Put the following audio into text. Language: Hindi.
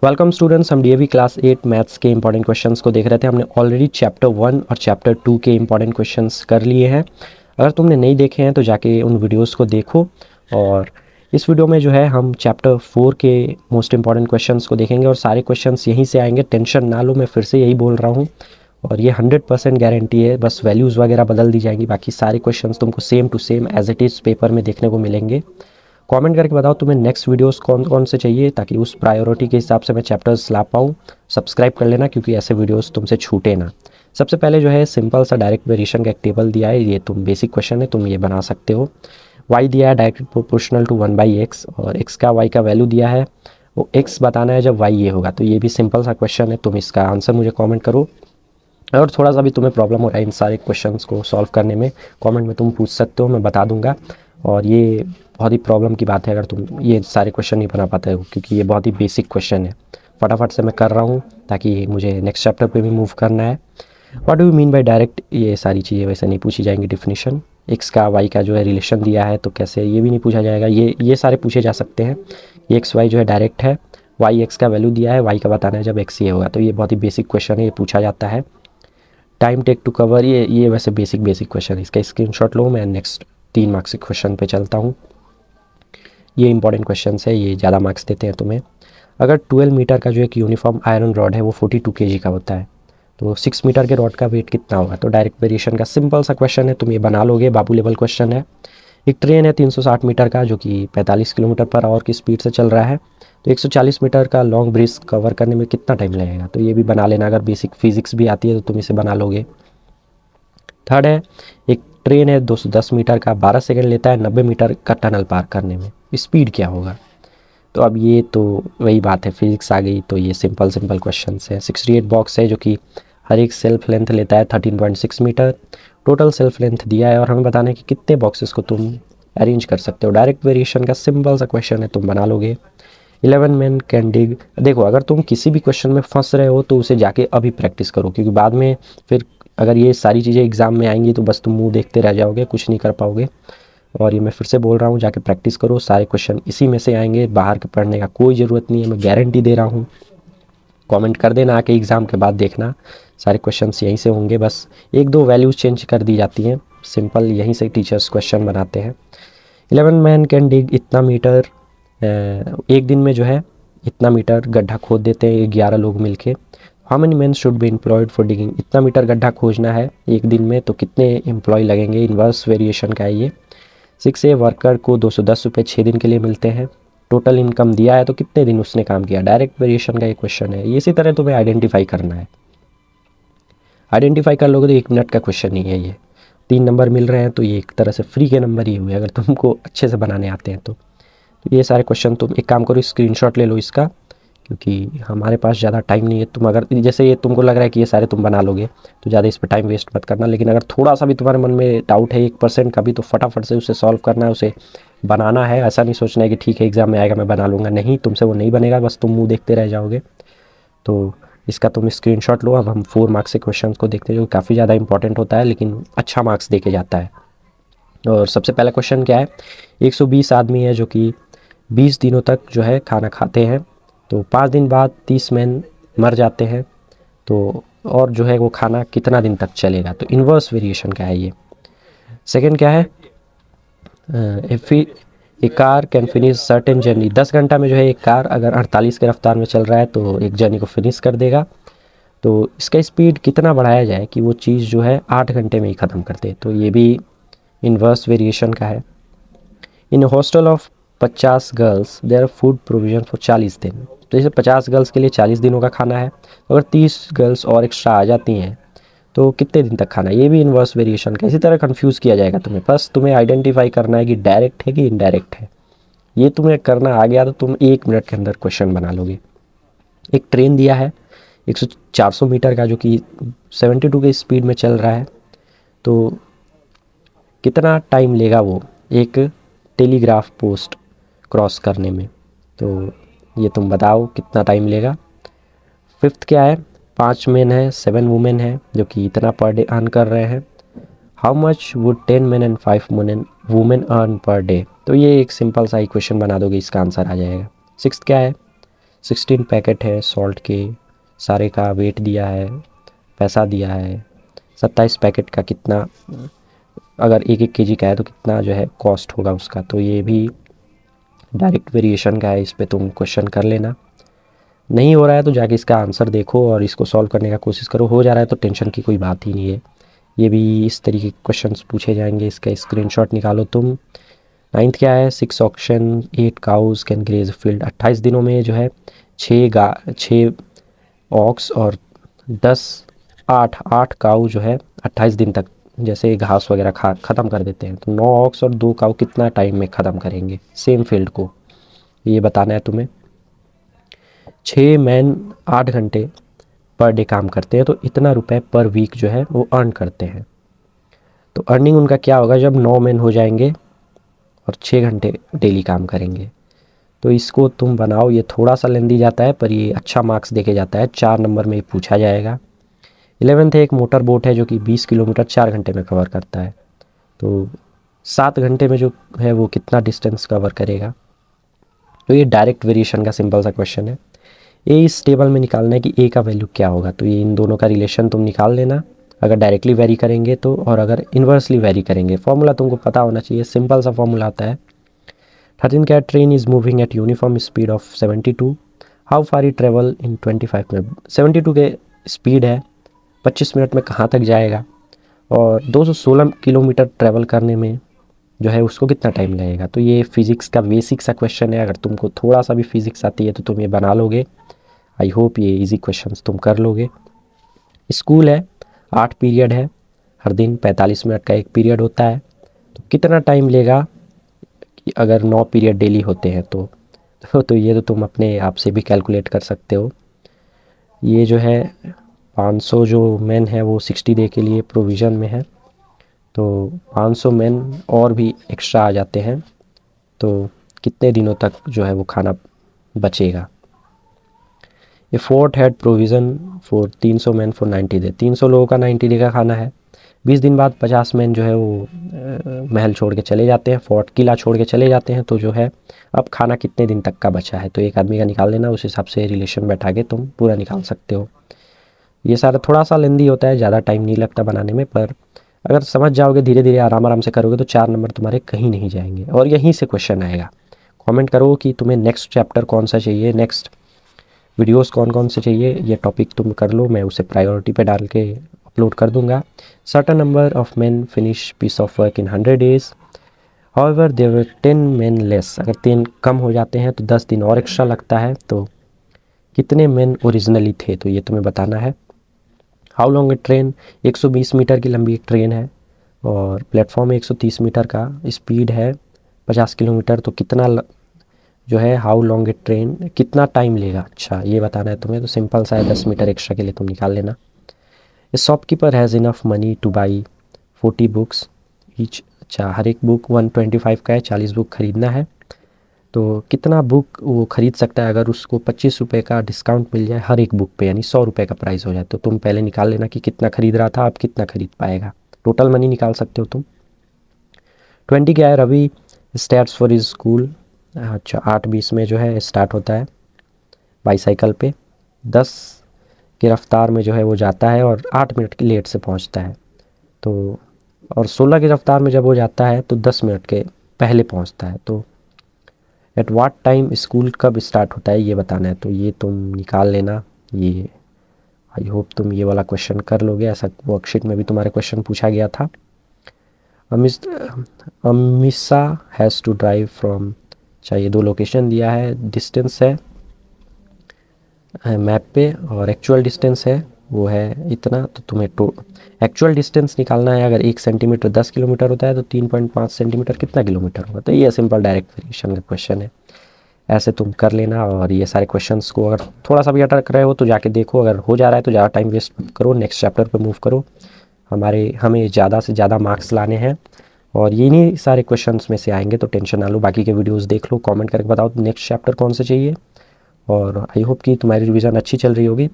वेलकम स्टूडेंट्स, हम डीएवी क्लास 8 मैथ्स के इंपॉर्टेंट क्वेश्चंस को देख रहे थे। हमने ऑलरेडी चैप्टर 1 और चैप्टर 2 के इंपॉर्टेंट क्वेश्चंस कर लिए हैं। अगर तुमने नहीं देखे हैं तो जाके उन वीडियोस को देखो। और इस वीडियो में जो है हम चैप्टर 4 के मोस्ट इंपॉर्टेंट क्वेश्चंस को देखेंगे और सारे क्वेश्चंस यहीं से आएंगे। टेंशन ना लो, मैं फिर से यही बोल रहा हूँ और ये 100% गारंटी है। बस वैल्यूज़ वगैरह बदल दी जाएंगी, बाकी सारे क्वेश्चंस तुमको same to same as it is paper में देखने को मिलेंगे। कमेंट करके बताओ तुम्हें नेक्स्ट वीडियोस कौन कौन से चाहिए, ताकि उस प्रायोरिटी के हिसाब से मैं चैप्टर्स ला पाऊँ। सब्सक्राइब कर लेना क्योंकि ऐसे वीडियोस तुमसे छूटे ना। सबसे पहले जो है सिंपल सा डायरेक्ट वेरिएशन का एक टेबल दिया है। ये तुम बेसिक क्वेश्चन है, तुम ये बना सकते हो। y दिया है डायरेक्ट प्रोपोर्शनल टू 1/x और x का y का वैल्यू दिया है, वो x बताना है जब y ये होगा। तो ये भी सिंपल सा क्वेश्चन है, तुम इसका आंसर मुझे कमेंट करो। और थोड़ा सा भी तुम्हें प्रॉब्लम हो रहा है इन सारे क्वेश्चंस को सॉल्व करने में, कमेंट में तुम पूछ सकते हो, मैं बता दूंगा। और ये बहुत ही प्रॉब्लम की बात है अगर तुम ये सारे क्वेश्चन नहीं बना पाते हो, क्योंकि ये बहुत ही बेसिक क्वेश्चन है। फटाफट से मैं कर रहा हूँ ताकि मुझे नेक्स्ट चैप्टर पे भी मूव करना है। What do you mean by direct, ये सारी चीज़ें वैसे नहीं पूछी जाएंगी। डिफिनीशन एक्स का वाई का जो है रिलेशन दिया है तो कैसे, ये भी नहीं पूछा जाएगा। ये सारे पूछे जा सकते हैं। ये एक्स वाई जो है डायरेक्ट है, वाई एक्स का वैल्यू दिया है, वाई का बताना है जब एक्स ये होगा। तो ये बहुत ही बेसिक क्वेश्चन है, ये पूछा जाता है। टाइम टेक टू कवर, ये वैसे बेसिक क्वेश्चन है, इसका स्क्रीनशॉट लो। मैं नेक्स्ट 3 मार्क्स के क्वेश्चन पे चलता हूँ। ये इंपॉर्टेंट क्वेश्चन है, ये ज़्यादा मार्क्स देते हैं तुम्हें। अगर 12 मीटर का जो एक यूनिफॉर्म आयरन रॉड है वो 42 kg का होता है, तो 6 मीटर के रॉड का वेट कितना होगा। तो डायरेक्ट वेरिएशन का सिंपल सा क्वेश्चन है, तुम ये बना लोगे, बाबू लेवल क्वेश्चन है। एक ट्रेन है 360 मीटर का जो कि 45 किलोमीटर पर आवर की स्पीड से चल रहा है, तो 140 मीटर का लॉन्ग ब्रिज कवर करने में कितना टाइम लगेगा। तो ये भी बना लेना, अगर बेसिक फिजिक्स भी आती है तो तुम इसे बना लोगे। थर्ड है, एक ट्रेन है 210 मीटर का, 12 सेकंड लेता है 90 मीटर का टनल पार करने में, स्पीड क्या होगा। तो अब ये तो वही बात है, फिजिक्स आ गई। तो ये सिंपल क्वेश्चन है। 68 बॉक्स है जो कि हर एक सेल्फ लेंथ लेता है 13.6 मीटर। टोटल सेल्फ लेंथ दिया है और हमें बताना है कि कितने बॉक्सेस को तुम अरेंज कर सकते हो। डायरेक्ट वेरिएशन का सिंपल सा क्वेश्चन है, तुम बना लोगे। 11 मैन कैन डिग, देखो अगर तुम किसी भी क्वेश्चन में फंस रहे हो तो उसे जाके अभी प्रैक्टिस करो, क्योंकि बाद में फिर अगर ये सारी चीज़ें एग्जाम में आएंगी तो बस तुम मुंह देखते रह जाओगे, कुछ नहीं कर पाओगे। और ये मैं फिर से बोल रहा हूँ, जाके प्रैक्टिस करो, सारे क्वेश्चन इसी में से आएंगे, बाहर के पढ़ने का कोई ज़रूरत नहीं है, मैं गारंटी दे रहा हूँ। कमेंट कर देना आके एग्ज़ाम के बाद, देखना सारे क्वेश्चंस यहीं से होंगे, बस 1-2 वैल्यूज़ चेंज कर दी जाती हैं, सिंपल यहीं से टीचर्स क्वेश्चन बनाते हैं। 11 मैन कैन डिग, इतना मीटर, एक दिन में जो है इतना मीटर गड्ढा खोद देते हैं 11 लोग मिलके। How many man should be employed for digging, इतना मीटर गड्ढा खोजना है एक दिन में, तो कितने एम्प्लॉय लगेंगे। इन्वर्स वेरिएशन का है ये। 6 ए वर्कर को 210 रुपये 6 दिन के लिए मिलते हैं। टोटल इनकम दिया है तो कितने दिन उसने काम किया। डायरेक्ट वेरिएशन का ये क्वेश्चन है। इसी तरह तुम्हें आइडेंटिफाई करना है, आइडेंटिफाई कर लोगे तो 1 मिनट का क्वेश्चन नहीं है ये। 3 नंबर मिल रहे हैं तो ये एक तरह से फ्री के नंबर ही हुए, अगर तुमको अच्छे से बनाने आते हैं तो ये सारे क्वेश्चन तुम एक काम करो, स्क्रीनशॉट ले लो इसका, क्योंकि हमारे पास ज़्यादा टाइम नहीं है। तुम अगर जैसे ये तुमको लग रहा है कि ये सारे तुम बना लोगे तो ज़्यादा इस पर टाइम वेस्ट मत करना, लेकिन अगर थोड़ा सा भी तुम्हारे मन में डाउट है 1% का भी, तो फटाफट से उसे सॉल्व करना है, उसे बनाना है। ऐसा नहीं सोचना है कि ठीक है एग्ज़ाम में आएगा मैं बना लूँगा, नहीं, तुमसे वो नहीं बनेगा, बस तुम मुँह देखते रह जाओगे। तो इसका तुम स्क्रीनशॉट लो। अब हम 4 मार्क्स के क्वेश्चन को देखते हैं, जो काफ़ी ज़्यादा इंपॉर्टेंट होता है लेकिन अच्छा मार्क्स दे के जाता है। और सबसे पहला क्वेश्चन क्या है, 120 आदमी है जो कि 20 दिनों तक जो है खाना खाते हैं, तो 5 दिन बाद 30 मैन मर जाते हैं, तो और जो है वो खाना कितना दिन तक चलेगा। तो इन्वर्स वेरिएशन का है ये। सेकंड क्या है, if A car can finish certain journey, 10 घंटा में जो है एक कार अगर 48 के रफ्तार में चल रहा है तो एक जर्नी को फिनिश कर देगा, तो इसका स्पीड कितना बढ़ाया जाए कि वो चीज़ जो है 8 घंटे में ही ख़त्म कर दे। तो ये भी इन्वर्स वेरिएशन का है। In hostel of 50 girls their food provision for 40 दिन, तो जैसे 50 गर्ल्स के लिए 40 दिनों का खाना है, अगर 30 गर्ल्स और एक्स्ट्रा आ जाती हैं तो कितने दिन तक खाना है। ये भी इन्वर्स वेरिएशन का, इसी तरह कंफ्यूज किया जाएगा तुम्हें। बस तुम्हें आइडेंटिफाई करना है कि डायरेक्ट है कि इनडायरेक्ट है। ये तुम्हें करना आ गया तो तुम 1 मिनट के अंदर क्वेश्चन बना लोगे। एक ट्रेन दिया है 400 मीटर का जो कि 72 की स्पीड में चल रहा है, तो कितना टाइम लेगा वो एक टेलीग्राफ पोस्ट क्रॉस करने में। तो ये तुम बताओ कितना टाइम लेगा। फिफ्थ क्या है, 5 मेन है 7 वुमेन है जो कि इतना पर डे अर्न कर रहे हैं। How much would 10 main and 5 women earn per day. तो ये एक सिंपल सा इक्वेशन बना दोगे, इसका आंसर आ जाएगा। सिक्स्थ क्या है, 16 पैकेट है सॉल्ट के, सारे का वेट दिया है, पैसा दिया है। 27 पैकेट का कितना, अगर 1-1 केजी का है तो कितना जो है कॉस्ट होगा उसका। तो ये भी डायरेक्ट वेरिएशन का है, इस पे तुम क्वेश्चन कर लेना। नहीं हो रहा है तो जाके इसका आंसर देखो और इसको सॉल्व करने का कोशिश करो। हो जा रहा है तो टेंशन की कोई बात ही नहीं है। ये भी इस तरीके के क्वेश्चंस पूछे जाएंगे, इसका स्क्रीनशॉट निकालो तुम। 9th क्या है, 6 oxen 8 cows can graze field. 28 दिनों में जो है 6 ऑक्स और 8 काऊ जो है 28 दिन तक जैसे घास वगैरह ख़त्म कर देते हैं। तो 9 ऑक्स और 2 काऊ कितना टाइम में ख़त्म करेंगे सेम फील्ड को, ये बताना है तुम्हें। 6 मैन 8 घंटे पर डे काम करते हैं तो इतना रुपए पर वीक जो है वो अर्न करते हैं। तो अर्निंग उनका क्या होगा जब 9 मैन हो जाएंगे और 6 घंटे डेली काम करेंगे। तो इसको तुम बनाओ। ये थोड़ा सा लेंदी जाता है पर ये अच्छा मार्क्स देके जाता है, 4 नंबर में पूछा जाएगा। 11th है, एक मोटर बोट है जो कि 20 किलोमीटर 4 घंटे में कवर करता है। तो 7 घंटे में जो है वो कितना डिस्टेंस कवर करेगा। तो ये डायरेक्ट वेरिएशन का सिंपल सा क्वेश्चन है। ए इस टेबल में निकालना है कि ए का वैल्यू क्या होगा। तो ये इन दोनों का रिलेशन तुम निकाल लेना, अगर डायरेक्टली वेरी करेंगे तो, और अगर इन्वर्सली वेरी करेंगे। फॉर्मूला तुमको पता होना चाहिए, सिंपल सा फॉर्मूला आता है। 13 क्या, train is moving at uniform speed of 72, how far E travel in 25 minute. 72 के स्पीड है, 25 मिनट में कहाँ तक जाएगा, और 216 किलोमीटर ट्रैवल करने में जो है उसको कितना टाइम लगेगा। तो ये फिज़िक्स का बेसिक सा क्वेश्चन है। अगर तुमको थोड़ा सा भी फिज़िक्स आती है तो तुम ये बना लोगे। आई होप ये इजी क्वेश्चंस तुम कर लोगे। स्कूल है, 8 पीरियड है, हर दिन 45 मिनट का एक पीरियड होता है। तो कितना टाइम लेगा कि अगर 9 पीरियड डेली होते हैं तो ये तो तुम अपने आप से भी कैलकुलेट कर सकते हो। ये जो है 500 जो मैन है वो 60 डे के लिए प्रोविज़न में है। तो 500 मैन और भी एक्स्ट्रा आ जाते हैं तो कितने दिनों तक जो है वो खाना बचेगा। ये fort had provision for 300 man for 90 day. 300 लोगों का 90 डे का खाना है। 20 दिन बाद 50 मैन जो है वो महल छोड़ के चले जाते हैं, फोर्ट किला छोड़ के चले जाते हैं। तो जो है अब खाना कितने दिन तक का बचा है, तो एक आदमी का निकाल लेना, उस हिसाब से रिलेशन बैठा के तुम पूरा निकाल सकते हो। ये सारा थोड़ा सा लेंदी होता है, ज़्यादा टाइम नहीं लगता बनाने में, पर अगर समझ जाओगे धीरे धीरे आराम आराम से करोगे तो 4 नंबर तुम्हारे कहीं नहीं जाएंगे और यहीं से क्वेश्चन आएगा। कमेंट करो कि तुम्हें नेक्स्ट चैप्टर कौन सा चाहिए, नेक्स्ट वीडियोस कौन कौन से चाहिए, ये टॉपिक तुम कर लो, मैं उसे प्रायोरिटी पे डाल के अपलोड कर दूंगा। Certain number of man finish piece of work in 100 days, however there were 10 man less. अगर 10 कम हो जाते हैं तो 10 दिन और एक्स्ट्रा लगता है। तो कितने मैन ओरिजिनली थे, तो ये तुम्हें बताना है। How long a train, 120 metre की लंबी एक ट्रेन है और प्लेटफॉर्म 130 मीटर का, स्पीड है 50 किलोमीटर। तो कितना जो है हाउ लॉन्ग ए ट्रेन, कितना टाइम लेगा, अच्छा ये बताना है तुम्हें। तो सिंपल सा है, 10 मीटर एक्स्ट्रा के लिए तुम निकाल लेना। ए shopkeeper has enough money two by 40 books each. अच्छा, हर एक बुक 125 का है, 40 बुक खरीदना है। तो कितना बुक वो ख़रीद सकता है अगर उसको 25 रुपये का डिस्काउंट मिल जाए हर एक बुक पे, यानी 100 रुपये का प्राइस हो जाए। तो तुम पहले निकाल लेना कि कितना ख़रीद रहा था, अब कितना ख़रीद पाएगा। टोटल मनी निकाल सकते हो तुम। 20 क्या है, Ravi starts for is school. अच्छा, 8:20 में जो है स्टार्ट होता है बाईसाइकिल पे, 10 की रफ्तार में जो है वो जाता है और 8 मिनट की लेट से पहुंचता है। तो और 16 की रफ्तार में जब वो जाता है तो 10 मिनट के पहले पहुंचता है। तो एट वाट टाइम स्कूल कब स्टार्ट होता है ये बताना है। तो ये तुम निकाल लेना। ये आई होप तुम ये वाला क्वेश्चन कर लोगे, ऐसा वर्कशीट में भी तुम्हारे क्वेश्चन पूछा गया था। Amisha has to drive from, चाहिए 2 लोकेशन दिया है, डिस्टेंस है मैप पे और एक्चुअल डिस्टेंस है वो है इतना। तो तुम्हें एक्चुअल डिस्टेंस निकालना है। अगर 1 सेंटीमीटर 10 किलोमीटर होता है तो 3.5 सेंटीमीटर कितना किलोमीटर होगा। तो ये सिंपल डायरेक्ट वेरिएशन का क्वेश्चन है, ऐसे तुम कर लेना। और ये सारे क्वेश्चंस को अगर थोड़ा सा भी अटक रहे हो तो जाके देखो, अगर हो जा रहा है तो ज़्यादा टाइम वेस्ट करो, नेक्स्ट चैप्टर पर मूव करो। हमें ज़्यादा से ज़्यादा मार्क्स लाने हैं और ये नहीं सारे क्वेश्चंस में से आएंगे, तो टेंशन ना लो। बाकी के वीडियोस देख लो, कमेंट करके बताओ नेक्स्ट चैप्टर कौन से चाहिए। और आई होप कि तुम्हारी रिवीजन अच्छी चल रही होगी।